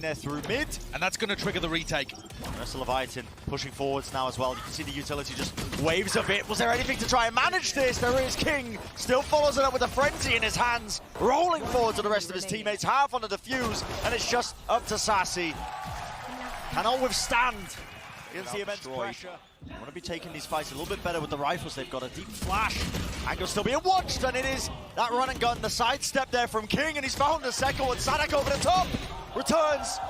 there through mid, and that's going to trigger the retake. There's Leviatan pushing forwards now as well. You can see the utility just waves a bit. Was there anything to try and manage this? There is kiNgg, still follows it up with a frenzy in his hands, rolling forward to the rest of his teammates, half on the defuse, and it's just up to Sacy. Cannot withstand against the immense pressure. I want to be taking these fights a little bit better with the rifles. They've got a deep flash. Angle still being watched, and it is that run and gun, the sidestep there from kiNgg, and he's found the second one. Saadhak over the top, returns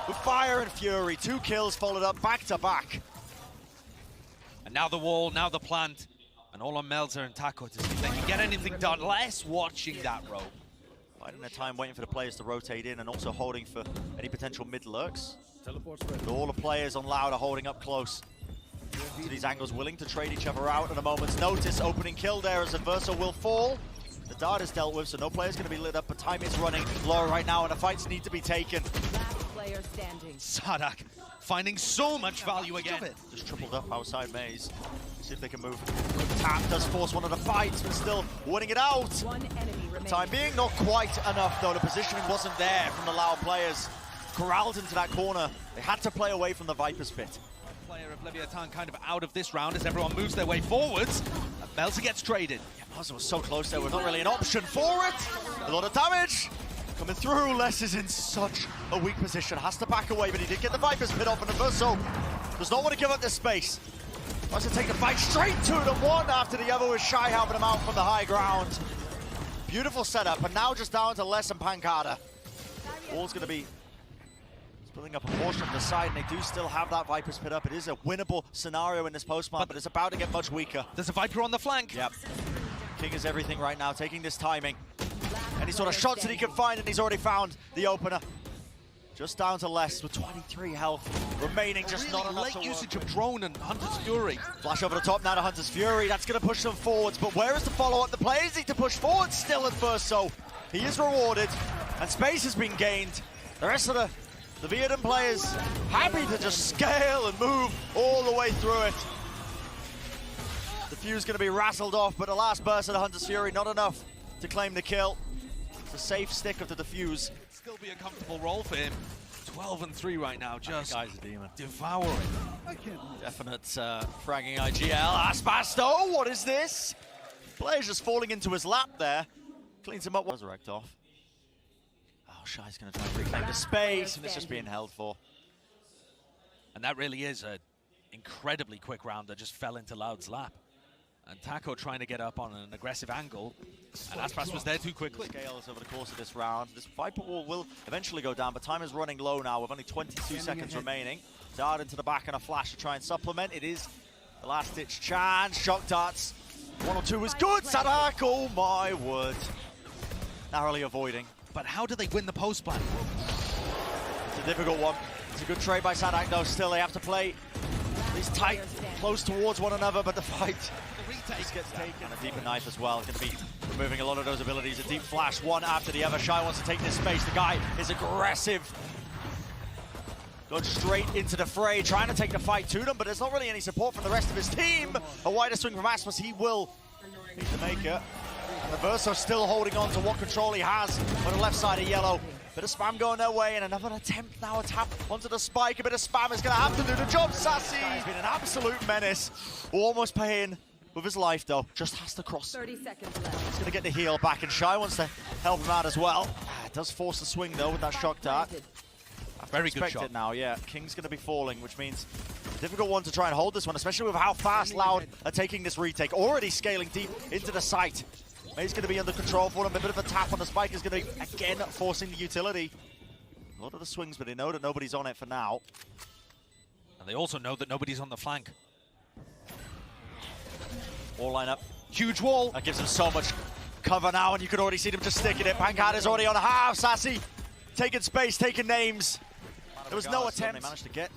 with fire and fury. 2 kills followed up back to back. And now the wall, now the plant, and all on Melser and Taco to see if they can get anything done. Less watching that rope. Biding their time, waiting for the players to rotate in, and also holding for any potential mid lurks. But all the players on Loud are holding up close to these angles, willing to trade each other out at a moment's notice. Opening kill there as adverso will fall. The dart is dealt with, so no player's going to be lit up, but time is running low right now, and the fights need to be taken. Saadhak finding so much value again. Just tripled up outside maze. See if they can move. Quick tap does force one of the fights, but still winning it out. For the time being, not quite enough though. The positioning wasn't there from the Loud players. Corralled into that corner. They had to play away from the Viper's pit. Player of Leviatan kind of out of this round as everyone moves their way forwards. And Melser gets traded. Yeah, Melser was so close there, was not really an option for it. A lot of damage coming through. Les is in such a weak position. Has to back away, but he did get the Viper's pit off, and adverso does not want to give up this space. Wants to take the fight straight to them, one after the other, with Shyy helping him out from the high ground. Beautiful setup, and now just down to Les and pANcada. Wall's going to be building up a portion of the side, and they do still have that Viper's pit up. It is a winnable scenario in this post-plant, but it's about to get much weaker. There's a Viper on the flank. Yep. kiNgg is everything right now, taking this timing. Any sort of shots that he can find, and he's already found the opener. Just down to Les with 23 health remaining, just really not enough late usage of drone and Hunter's Fury. Flash over the top now to Hunter's Fury. That's going to push them forwards, but where is the follow-up? The players need to push forward still at first, so he is rewarded, and space has been gained. The rest of the Leviatan players happy to just scale and move all the way through it. The fuse going to be rattled off, but the last burst of the Hunter's Fury, not enough to claim the kill. It's a safe stick of the defuse. Still be a comfortable role for him. 12 and 3 right now, just guy's a demon. Devouring. Definite fragging IGL. Aspas though, what is this? Player's just falling into his lap there. Cleans him up. Resurrect off. Oh, Shy's going to try and reclaim the space, and it's just being held for. And that really is an incredibly quick round that just fell into Loud's lap. And Taco trying to get up on an aggressive angle, and aspas was there too quickly. Scales over the course of this round. This Viper wall will eventually go down, but time is running low now with only 22 seconds remaining. Dart into the back and a flash to try and supplement. It is the last-ditch chance. Shock darts. 1 or 2 was good. Saadhak, oh my word. Narrowly avoiding. But how do they win the post plan? It's a difficult one. It's a good trade by Saadhak though. Still, they have to play these tight, close towards one another, but the fight just gets taken. And a deeper knife as well. Going to be removing a lot of those abilities. A deep flash, one after the other. Shyy wants to take this space. The guy is aggressive. Going straight into the fray, trying to take the fight to them, but there's not really any support from the rest of his team. A wider swing from aspas, he will need to make it. adverso still holding on to what control he has on the left side of yellow. Bit of spam going their way, and another attempt now, a tap onto the spike. A bit of spam is going to have to do the job. Sacy has been an absolute menace. Almost paying with his life, though. Just has to cross. 30 seconds left. He's going to get the heal back, and Shyy wants to help him out as well. It does force the swing, though, with that shock dart. Very good shot. It now, yeah. kiNgg's going to be falling, which means difficult one to try and hold this one, especially with how fast Loud are taking this retake. Already scaling deep into the site. He's going to be under control for him. A bit of a tap on the spike is going to be, again, forcing the utility. A lot of the swings, but they know that nobody's on it for now. And they also know that nobody's on the flank. All line up. Huge wall. That gives them so much cover now, and you can already see them just sticking it. pANcada's already on a half. Sacy taking space, taking names. There was no attempt. They managed to get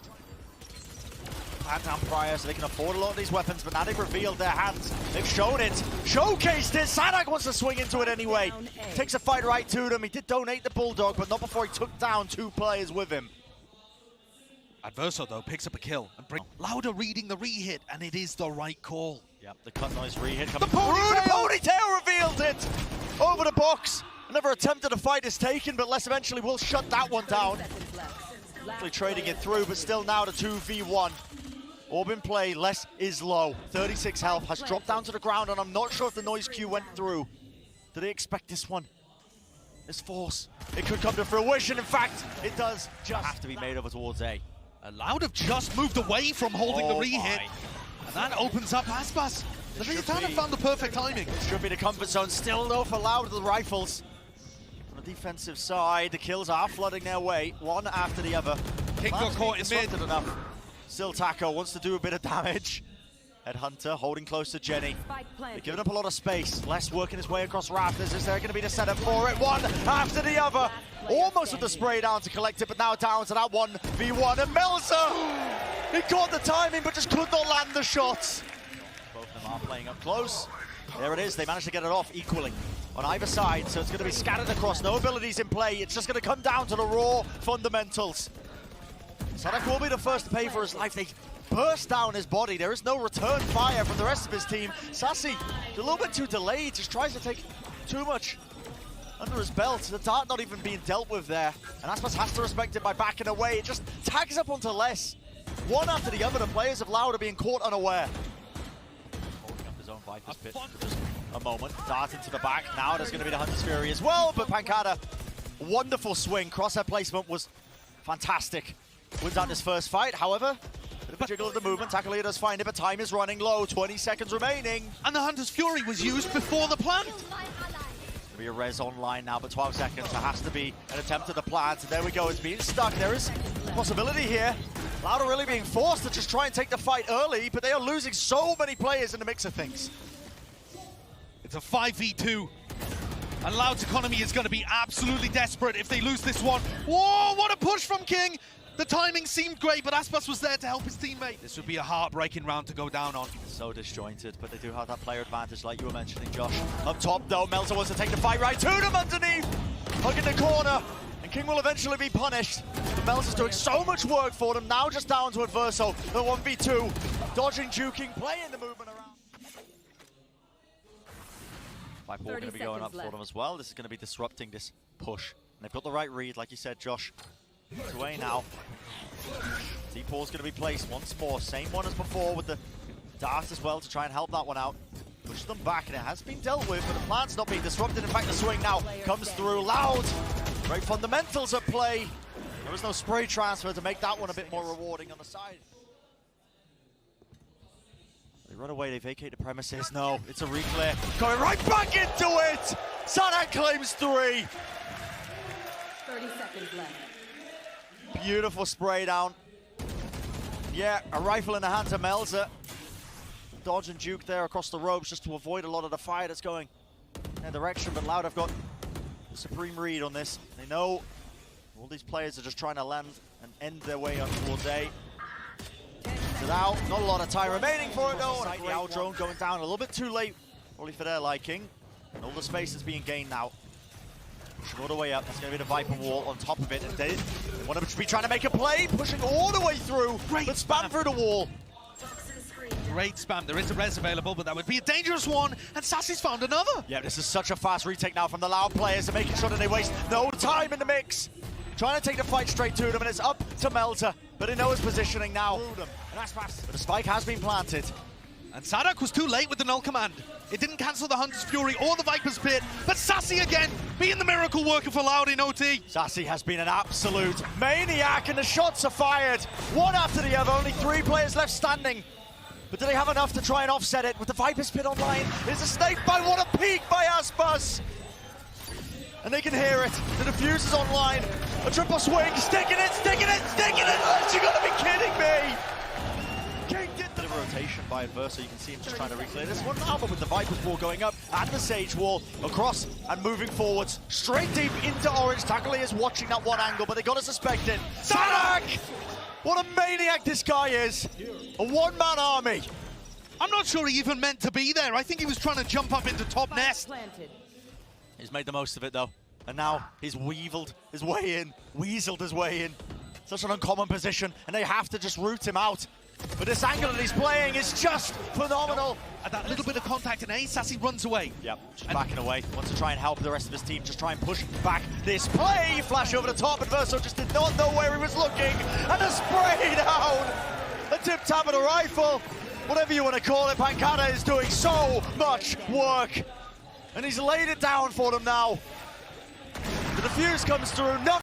plan down prior, so they can afford a lot of these weapons, but now they've revealed their hands. They've shown it, showcased it. Saadhak wants to swing into it anyway. Takes a fight right to them. He did donate the Bulldog, but not before he took down 2 players with him. adverso, though, picks up a kill. And Louder reading the re-hit, and it is the right call. Yep, the cut noise re-hit coming through. The ponytail revealed it! Over the box. Another attempt at a fight is taken, but Les eventually will shut that one down. Quickly trading it through, but still now the 2v1. Orb in play, less is low. 36 health, has dropped down to the ground, and I'm not sure if the noise cue went through. Did they expect this one? This force, it could come to fruition. In fact, it does just have to be made over towards A. Loud have just moved away from holding the re-hit, and that opens up aspas. Leviatan have found the perfect timing. It should be the comfort zone. Still though for Loud with the rifles. On the defensive side, the kills are flooding their way, one after the other. kiNgg got caught in mid. Enough. Still Taco wants to do a bit of damage. Headhunter holding close to Jenny. They're giving up a lot of space. Less working his way across rafters. Is there going to be the setup for it? One after the other. Almost with the spray down to collect it, but now down to that 1v1. And Melser! He caught the timing, but just could not land the shots. Both of them are playing up close. There it is. They managed to get it off equally on either side, so it's going to be scattered across. No abilities in play. It's just going to come down to the raw fundamentals. Saadhak will be the first to pay for his life. They burst down his body. There is no return fire from the rest of his team. Sacy, a little bit too delayed, just tries to take too much under his belt. The dart not even being dealt with there. And aspas has to respect it by backing away. It just tags up onto less. One after the other, the players of Loud are being caught unaware. Holding up his own Viper's pit for just a moment. Dart into the back. Now there's going to be the Hunter's Fury as well, but pANcada, wonderful swing. Crosshair placement was fantastic. Wins out this first fight, however, bit of a jiggle of the movement. Tacolilla does find it, but time is running low. 20 seconds remaining. And the Hunter's Fury was used before the plant. There'll be a res online now, but 12 seconds. There has to be an attempt at the plant. And there we go, it's being stuck. There is a possibility here. Loud are really being forced to just try and take the fight early, but they are losing so many players in the mix of things. It's a 5v2. And Loud's economy is going to be absolutely desperate if they lose this one. Whoa, what a push from kiNgg! The timing seemed great, but aspas was there to help his teammate. This would be a heartbreaking round to go down on. So disjointed, but they do have that player advantage like you were mentioning, Josh. Up top, though, Melser wants to take the fight right to them underneath. Hug in the corner, and kiNgg will eventually be punished. But Melser's doing so much work for them, now just down to adverso. The 1v2, dodging, juking, playing the movement around. Viper going to be going up for them as well. This is going to be disrupting this push. And they've got the right read, like you said, Josh. It's away now. T-Paul's going to be placed once more. Same one as before with the dart as well to try and help that one out. Push them back, and it has been dealt with, but the plant's not being disrupted. In fact, the swing now comes through. Loud. Great fundamentals at play. There was no spray transfer to make that one a bit more rewarding on the side. They run away, they vacate the premises. No, it's a reclear. Going right back into it! Saadhak claims 3. 30 seconds left. Beautiful spray down. Yeah, a rifle in the hands of Melser. Dodge and juke there across the ropes just to avoid a lot of the fire that's going in their direction. But Loud have got the supreme read on this. They know all these players are just trying to land and end their way up towards A. So now, not a lot of time remaining for it though. And the owl drone going down a little bit too late, probably for their liking. And all the space is being gained now. Pushing all the way up, that's going to be the Viper wall on top of it. And they want to be trying to make a play, pushing all the way through, but spam through the wall. Great spam. There is a res available, but that would be a dangerous one. And Sacy's found another. Yeah, this is such a fast retake now from the Loud players. They're making sure that they waste no time in the mix. Trying to take the fight straight to them, and it's up to Melser. But they know his positioning now. But the spike has been planted. And Saadhak was too late with the null command. It didn't cancel the Hunter's Fury or the Viper's Pit, but Sacy again, being the miracle worker for Loud in OT. Sacy has been an absolute maniac, and the shots are fired. One after the other, only 3 players left standing. But do they have enough to try and offset it with the Viper's Pit online? There's a snake bite, what a peek by aspas! And they can hear it, the defuse is online. A triple swing, sticking it, sticking it, sticking it! Oh, you gotta be kidding me! kiNgg did the rotation by adverso. You can see him just trying to reclear this one now, but with the Viper's wall going up and the Sage wall across and moving forwards, straight deep into orange. Tacolilla is watching that one angle, but they got to suspect it. Saadhak! What a maniac this guy is! A one-man army. I'm not sure he even meant to be there. I think he was trying to jump up into top nest. He's made the most of it though, and now he's weaseled his way in. Such an uncommon position, and they have to just root him out. But this angle that he's playing is just phenomenal. And that little bit of contact in A, Sacy runs away. Yep, just backing away. Wants to try and help the rest of his team, just try and push back this play. Flash over the top, adverso just did not know where he was looking. And a spray down. A tip tap and a rifle. Whatever you want to call it, pANcada is doing so much work. And he's laid it down for them now. The defuse comes through.